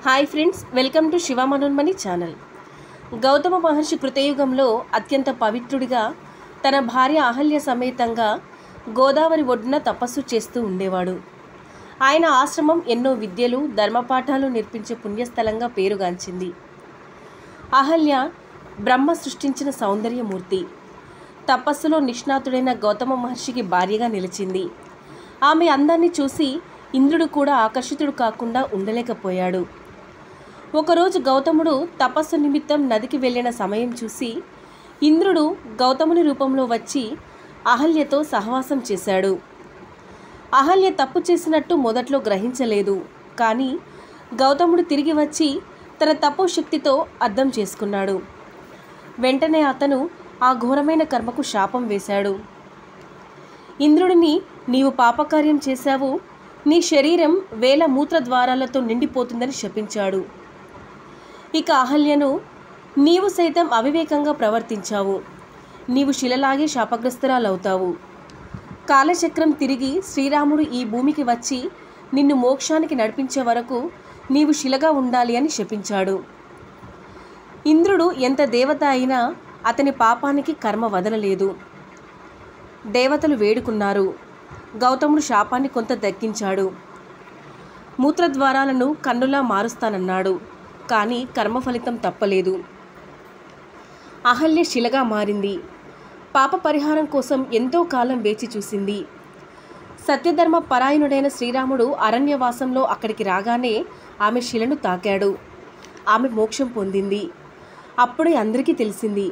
Hi friends, welcome to Shiva Manonmani channel. Gautama Maharshi కృతయుగంలో అత్యంత పవిత్రుడిగా తన భార్య అహల్య సమేతంగా గోదావరి ఒడ్డున తపస్సు చేస్తూ ఉండేవాడు. ఆయన ఆశ్రమం ఎన్నో విద్యలు, ధర్మపాఠాలు నేర్పించే పుణ్యస్థలంగా పేరుగాంచింది. అహల్య బ్రహ్మ సృష్టించిన సౌందర్యమూర్తి. తపస్సులో నిష్ణాతుడైన గౌతమ మహర్షికి భార్యగా నిలిచింది. ఆమె అందాన్ని చూసి ఇంద్రుడు కూడా ఆకర్షితుడు కాకుండా ఉండలేకపోయాడు. ఒకరోజు గౌతముడు తపస్సు నిమిత్తం నదికి వెళ్ళిన సమయం చూసి ఇంద్రుడు గౌతముని రూపంలో వచ్చి అహల్యతో సహవాసం చేశాడు. అహల్య తప్పు చేసినట్టు మొదట్లో గ్రహించలేదు. కానీ గౌతముడు తిరిగి వచ్చి తన తపో శక్తితో అర్థం చేసుకున్నాడు. వెంటనే అతను ఆ ఘోరమైన కర్మకు శాపం వేశాడు. ఇంద్రుడిని, నీవు పాపకార్యం చేశావు, నీ శరీరం వేల మూత్ర ద్వారాలతో నిండిపోతుందని శపించాడు. ఇక అహల్యను, నీవు సైతం అవివేకంగా ప్రవర్తించావు, నీవు శిలలాగే శాపగ్రస్తురాలవుతావు. కాలచక్రం తిరిగి శ్రీరాముడు ఈ భూమికి వచ్చి నిన్ను మోక్షానికి నడిపించే వరకు నీవు శిలగా ఉండాలి అని శపించాడు. ఇంద్రుడు ఎంత దేవత అయినా అతని పాపానికి కర్మ వదలలేదు. దేవతలు వేడుకున్నారు. గౌతముడు శాపాన్ని కొంత తగ్గించాడు. మూత్రద్వారాలను కన్నులా మారుస్తానన్నాడు. కానీ కర్మ ఫలితం తప్పలేదు. అహల్య శిలగా మారింది. పాప పరిహారం కోసం ఎంతో కాలం వేచి చూసింది. సత్యధర్మ పరాయణుడైన శ్రీరాముడు అరణ్యవాసంలో అక్కడికి రాగానే ఆమె శిలను తాకాడు. ఆమె మోక్షం పొందింది. అప్పుడే అందరికీ తెలిసింది,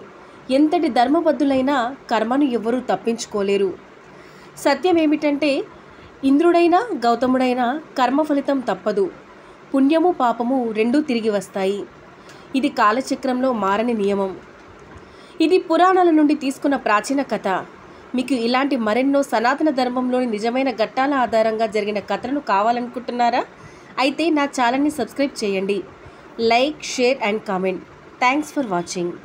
ఎంతటి ధర్మబద్ధులైనా కర్మను ఎవ్వరూ తప్పించుకోలేరు. సత్యం ఏమిటంటే, ఇంద్రుడైనా గౌతముడైనా కర్మ ఫలితం తప్పదు. పుణ్యము పాపము రెండూ తిరిగి వస్తాయి. ఇది కాలచక్రంలో మారని నియమం. ఇది పురాణాల నుండి తీసుకున్న ప్రాచీన కథ. మీకు ఇలాంటి మరెన్నో సనాతన ధర్మంలోని నిజమైన ఘట్టాల ఆధారంగా జరిగిన కథలను కావాలనుకుంటున్నారా? అయితే నా ఛానల్ని సబ్స్క్రైబ్ చేయండి. Like, share and comment. Thanks for watching.